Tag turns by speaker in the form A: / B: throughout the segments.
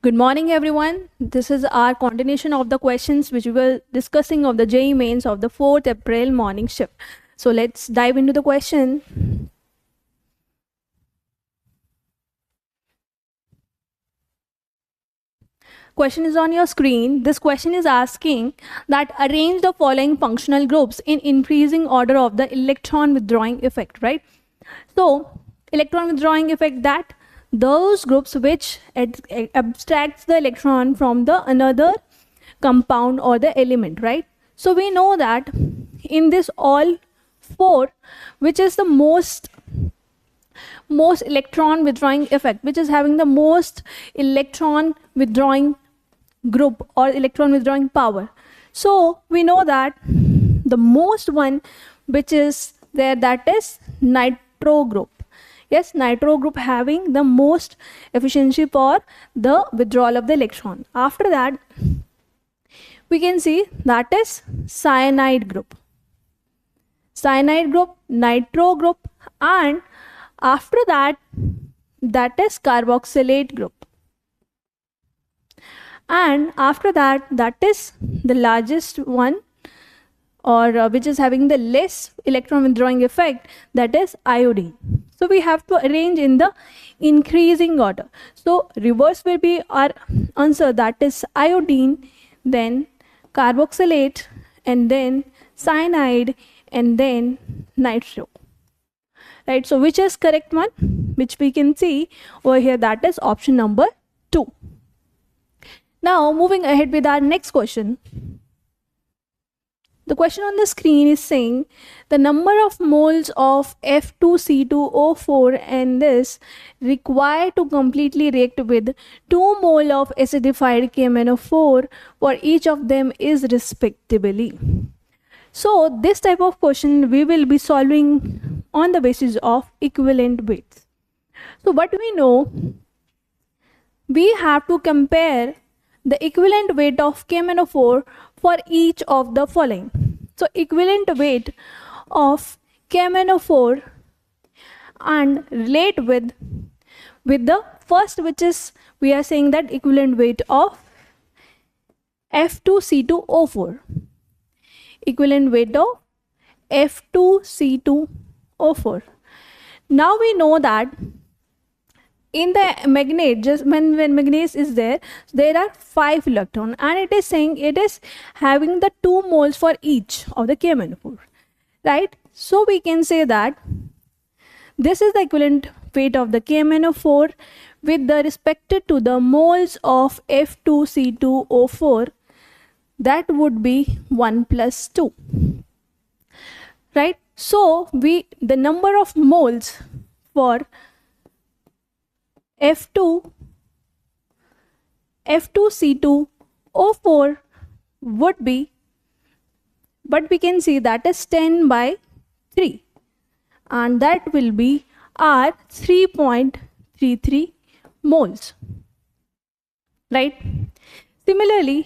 A: Good morning, everyone. This is our continuation of the questions which we were discussing of the JEE mains of the 4th April morning shift. So let's dive into the question. Question is on your screen. This question is asking that arrange the following functional groups in increasing order of the electron withdrawing effect, right? So electron withdrawing effect, that those groups which abstracts the electron from the another compound or the element, right? So we know that in this all four, which is the most electron withdrawing effect, which is having the most electron withdrawing group or electron withdrawing power. So we know that the most one which is there, that is nitro group. Yes, nitro group having the most efficiency for the withdrawal of the electron. After that, we can see that is cyanide group. Cyanide group, nitro group, and after that, that is carboxylate group. And after that, that is the largest one, or which is having the less electron withdrawing effect, that is iodine. So we have to arrange in the increasing order. So reverse will be our answer, that is iodine, then carboxylate, and then cyanide, and then nitro. Right, so which is correct one, which we can see over here, that is option number 2. Now moving ahead with our next question. The question on the screen is saying the number of moles of F2C2O4 and this required to completely react with 2 mole of acidified KMnO4 for each of them is respectively. So this type of question we will be solving on the basis of equivalent weights. So what we know, we have to compare the equivalent weight of KMnO4 for each of the following. So equivalent weight of KMnO4 and relate with the first, which is we are saying that equivalent weight of F2C2O4. Equivalent weight of F2C2O4. Now we know that in the magnate, just when manganese is there are 5 electrons, and it is saying it is having the 2 moles for each of the KMnO4, right? So we can say that this is the equivalent weight of the KMnO4 with the respected to the moles of F2C2O4, that would be 1 plus 2, right? So the number of moles for F2C2O4 would be, but we can see that is 10 by 3, and that will be our 3.33 moles, right? Similarly,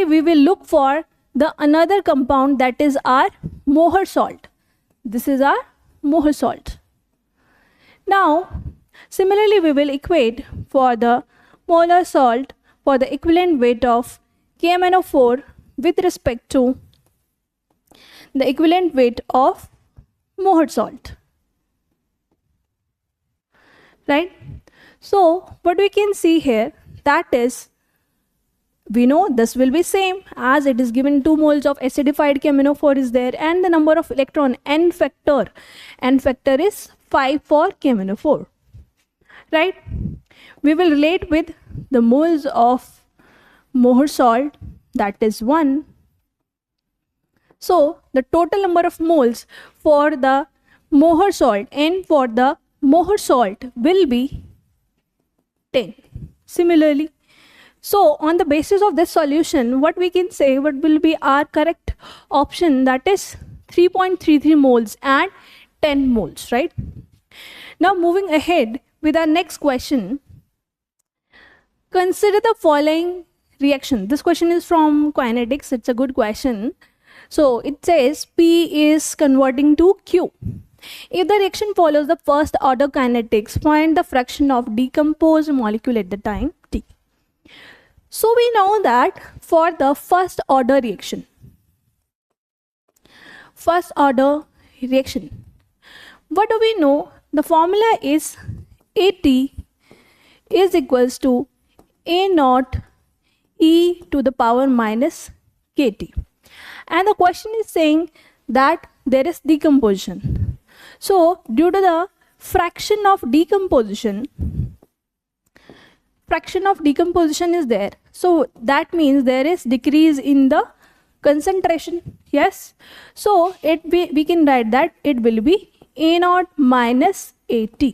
A: we will look for the another compound, that is our Mohr salt. This is our Mohr salt. Now, similarly, we will equate for the molar salt for the equivalent weight of KMnO4 with respect to the equivalent weight of Mohr salt, right? So what we can see here, that is, we know this will be same as it is given 2 moles of acidified KMnO4 is there, and the number of electron n factor is 5 for KMnO4, right? We will relate with the moles of Mohr salt, that is 1. So the total number of moles for the Mohr salt and for the Mohr salt will be 10. Similarly, so on the basis of this solution, what we can say, what will be our correct option, that is 3.33 moles and 10 moles, right? Now moving ahead with our next question, consider the following reaction. This question is from kinetics. It's a good question. So it says P is converting to Q. If the reaction follows the first order kinetics, find the fraction of decomposed molecule at the time t. So we know that for the first order reaction, what do we know? The formula is AT is equals to A naught e to the power minus KT. And the question is saying that there is decomposition. So due to the fraction of decomposition is there. So that means there is decrease in the concentration. Yes. So we can write that it will be A naught minus AT.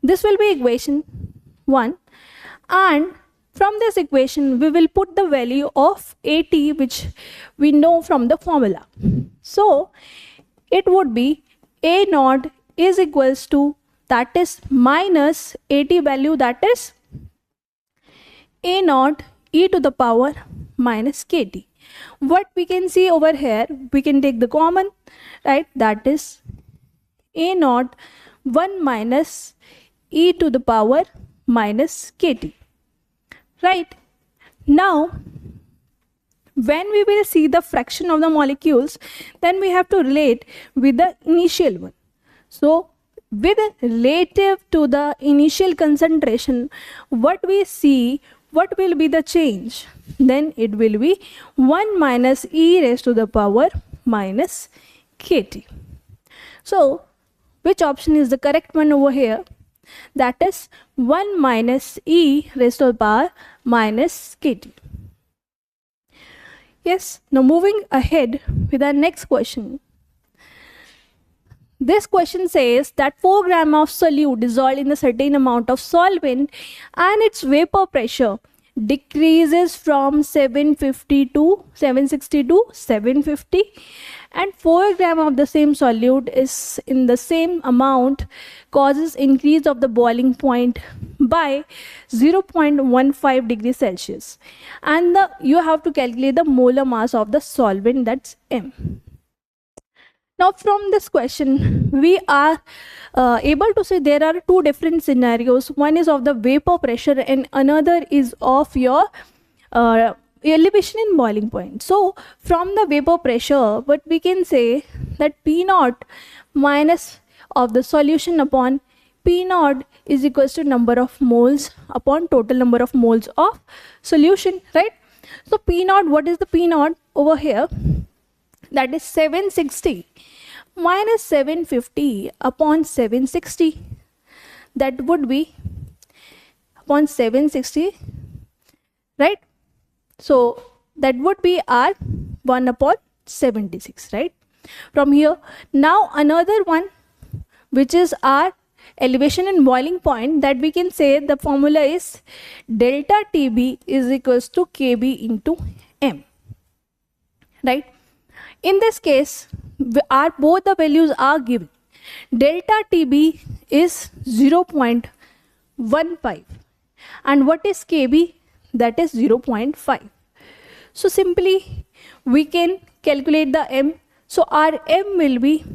A: This will be equation 1. And from this equation, we will put the value of AT, which we know from the formula. So it would be A naught is equals to, that is minus AT value, that is A naught e to the power minus KT. What we can see over here, we can take the common, right? That is A naught 1 minus e to the power minus KT. Right. Now, when we will see the fraction of the molecules, then we have to relate with the initial one. So, with relative to the initial concentration, what we see, what will be the change? Then it will be 1 minus e raised to the power minus KT. So, which option is the correct one over here? That is 1 minus e raised to the power minus KT. Yes, now moving ahead with our next question. This question says that 4 grams of solute dissolved in a certain amount of solvent and its vapor pressure decreases from 760 to 750, and 4 grams of the same solute is in the same amount causes increase of the boiling point by 0.15 degrees Celsius, and you have to calculate the molar mass of the solvent, that's M. Now from this question, we are able to say there are 2 different scenarios. One is of the vapor pressure and another is of your elevation in boiling point. So from the vapor pressure, what we can say that P naught minus of the solution upon P naught is equals to number of moles upon total number of moles of solution, right? So P naught, what is the P naught over here? That is 760 minus 750 upon 760. That would be upon 760, right? So that would be our 1 upon 76, right? From here, now another one, which is our elevation and boiling point, that we can say the formula is delta TB is equals to KB into M, right? In this case, both the values are given. Delta TB is 0.15 and what is KB? That is 0.5. So simply we can calculate the M. So our M will be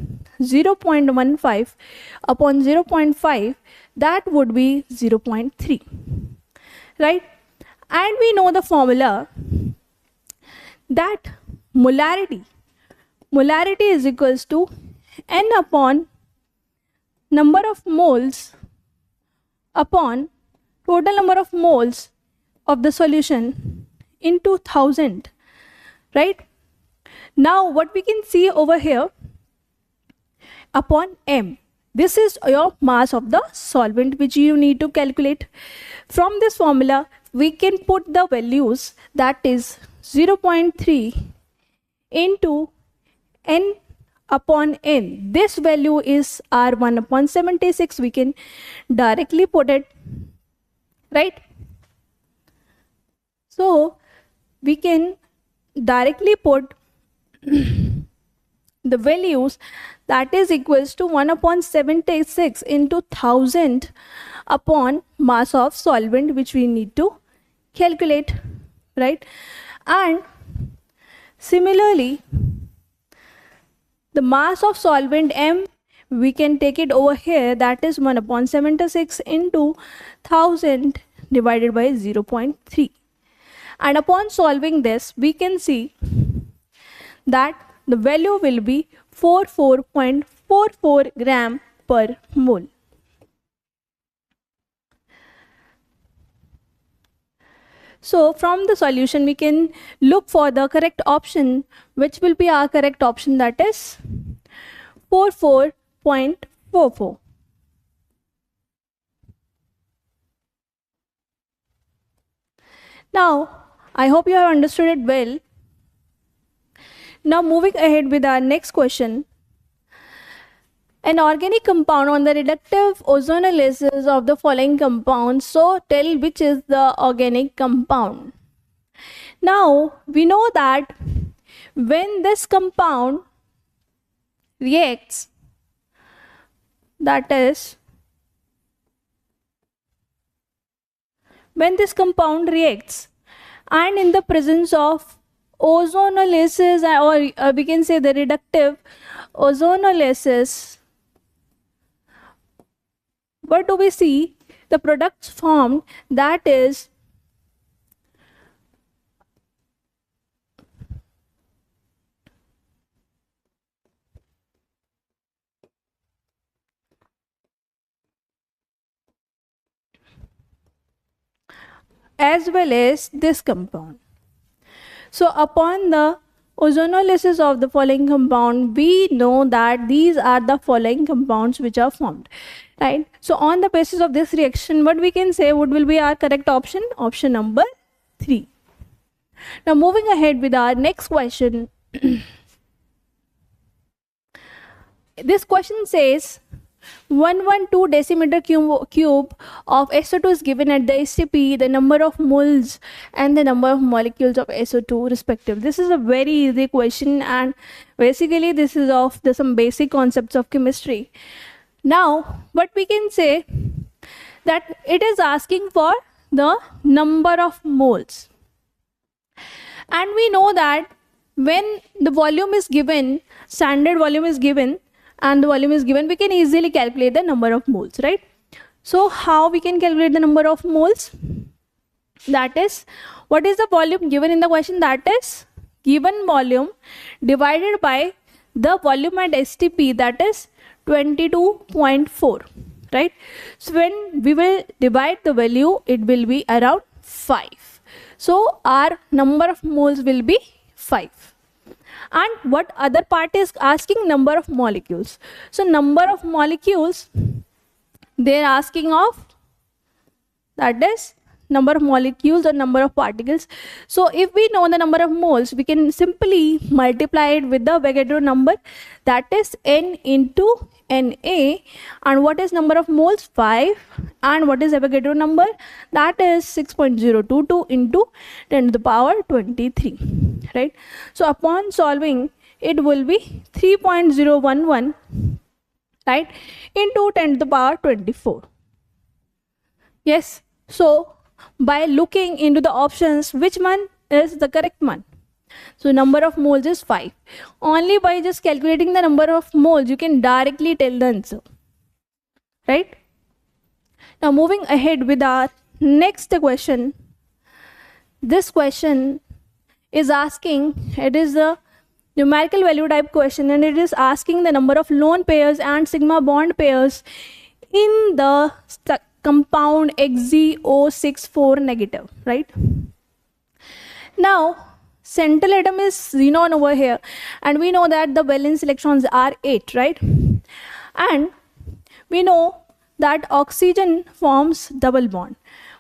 A: 0.15 upon 0.5, that would be 0.3, right? And we know the formula that molarity is equals to N upon number of moles upon total number of moles of the solution into 1000, right? Now what we can see over here, upon M, this is your mass of the solvent which you need to calculate. From this formula we can put the values, that is 0.3 into N upon N. This value is R1 upon 76. We can directly put it, right? So we can directly put the values, that is equals to 1 upon 76 into 1000 upon mass of solvent which we need to calculate, right? And similarly, the mass of solvent M, we can take it over here, that is 1 upon 76 into 1000 divided by 0.3. And upon solving this, we can see that the value will be 44.44 gram per mole. So from the solution, we can look for the correct option, which will be our correct option, that is 44.44. Now, I hope you have understood it well. Now moving ahead with our next question. An organic compound on the reductive ozonolysis of the following compounds. So tell which is the organic compound. Now we know that when this compound reacts, that is, when this compound reacts and in the presence of ozonolysis, or we can say the reductive ozonolysis, what do we see? The products formed, that is as well as this compound. So upon the ozonolysis of the following compound, we know that these are the following compounds which are formed, right? So on the basis of this reaction, what we can say would will be our correct option, option number 3. Now moving ahead with our next question. This question says 112 decimeter cube of SO2 is given at the STP, the number of moles and the number of molecules of SO2 respective. This is a very easy question, and basically this is of some basic concepts of chemistry. Now what we can say, that it is asking for the number of moles, and we know that when the volume is given, standard volume is given, and the volume is given, we can easily calculate the number of moles, right? So how we can calculate the number of moles? That is, what is the volume given in the question? That is given volume divided by the volume at STP, that is 22.4, right? So when we will divide the value, it will be around 5. So our number of moles will be 5. And what other part is asking? Number of molecules. So number of molecules they are asking of, that is number of molecules or number of particles. So if we know the number of moles, we can simply multiply it with the Avogadro number, that is n into Na. And what is number of moles? 5. And what is Avogadro number? That is 6.022 into 10 to the power 23, right? So upon solving, it will be 3.011, right, into 10 to the power 24. Yes. So by looking into the options, which one is the correct one? So number of moles is 5. Only by just calculating the number of moles, you can directly tell the answer, right? Now moving ahead with our next question. This question is asking, it is a numerical value type question, and it is asking the number of lone pairs and sigma bond pairs in the compound XzO64 negative, right? Now central atom is xenon over here, and we know that the valence electrons are 8, right? And we know that oxygen forms double bond,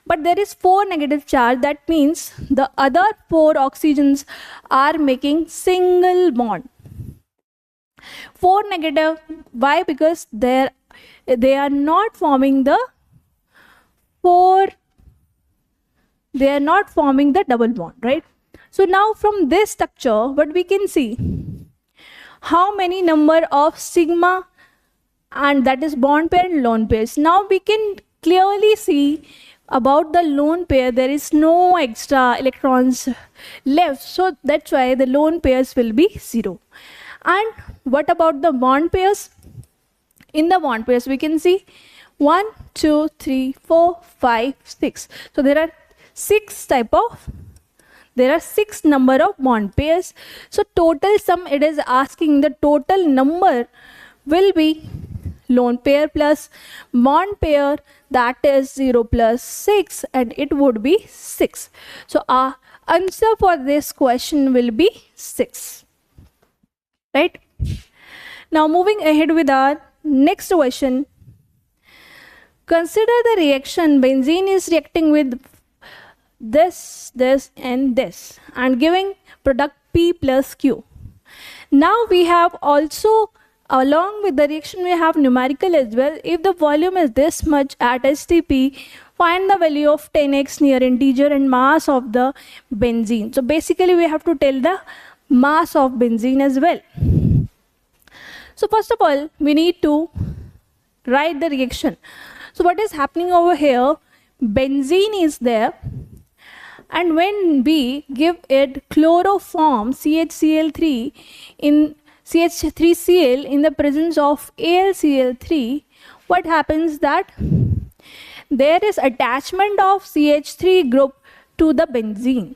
A: but there is 4 negative charge. That means the other 4 oxygens are making single bond. 4 negative, why? Because they are not forming the double bond, right? So now from this structure, what we can see, how many number of sigma, and that is bond pair and lone pairs. Now we can clearly see about the lone pair, there is no extra electrons left, so that's why the lone pairs will be 0. And what about the bond pairs? In the bond pairs, we can see 1, 2, 3, 4, 5, 6. So there are there are 6 number of bond pairs. So total sum, it is asking the total number will be lone pair plus bond pair, that is 0 plus 6, and it would be 6. So our answer for this question will be 6. Right? Now moving ahead with our next question. Consider the reaction benzene is reacting with this, this and this and giving product P plus Q. Now we have also, along with the reaction, we have numerical as well. If the volume is this much at STP, find the value of 10x near integer and mass of the benzene. So basically we have to tell the mass of benzene as well. So first of all, we need to write the reaction. So what is happening over here? Benzene is there, and when we give it chloroform CHCl3 in CH3Cl in the presence of AlCl3, what happens that there is attachment of CH3 group to the benzene,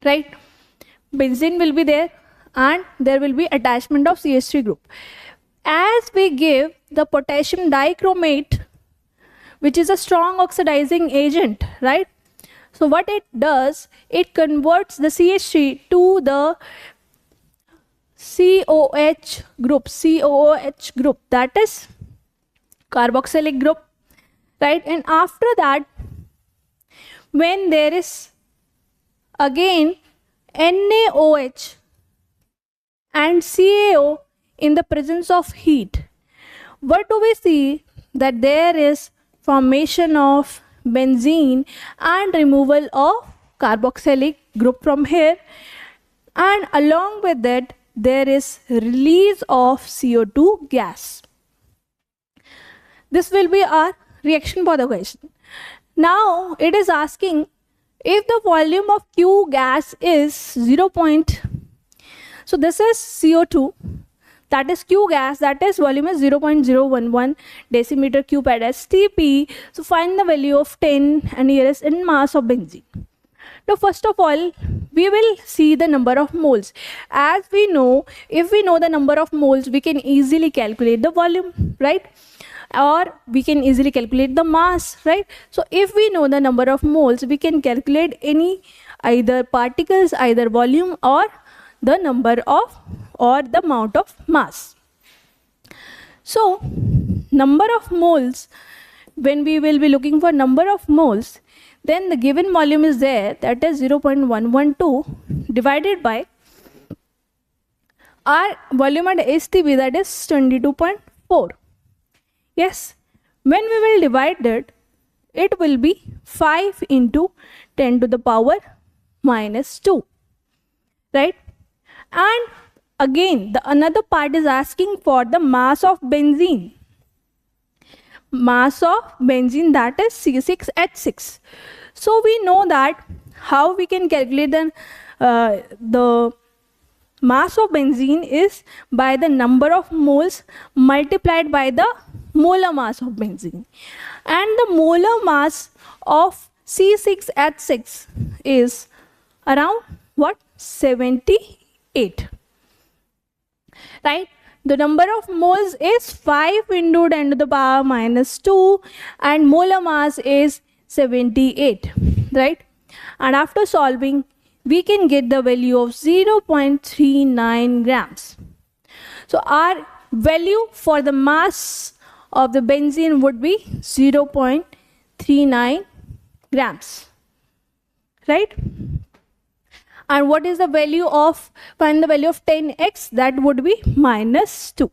A: right? Benzene will be there and there will be attachment of CH3 group. As we give the potassium dichromate, which is a strong oxidizing agent, right? So what it does, it converts the CH3 to the COOH group, that is carboxylic group, right? And after that, when there is again NaOH and CaO in the presence of heat, what do we see? That there is formation of benzene and removal of carboxylic group from here, and along with that there is release of CO2 gas. This will be our reaction for the question. Now it is asking if the volume of Q gas is 0. So this is CO2, that is Q gas, that is volume is 0.011 decimeter cube at STP. So find the value of 10 and here is in mass of benzene. Now first of all, we will see the number of moles. As we know, if we know the number of moles, we can easily calculate the volume, right? Or we can easily calculate the mass, right? So if we know the number of moles, we can calculate any either particles, either volume, or the number of or the amount of mass. So number of moles, when we will be looking for number of moles, then the given volume is there, that is 0.112 divided by our volume at STP, that is 22.4. Yes, when we will divide that, it will be 5 into 10 to the power minus 2, right? And again, another part is asking for the mass of benzene. Mass of benzene, that is C6H6. So we know that how we can calculate the mass of benzene is by the number of moles multiplied by the molar mass of benzene. And the molar mass of C6H6 is around what? 78, right? The number of moles is 5 into 10 to the power minus 2 and molar mass is 78, right? And after solving, we can get the value of 0.39 grams. So our value for the mass of the benzene would be 0.39 grams, right? And what is the value of, find the value of 10x, that would be minus 2,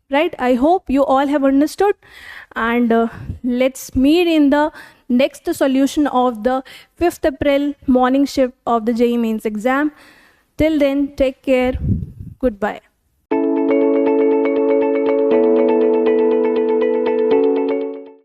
A: right? I hope you all have understood, and let's meet in the next solution of the 5th April morning shift of the JEE Mains exam. Till then, take care. Goodbye.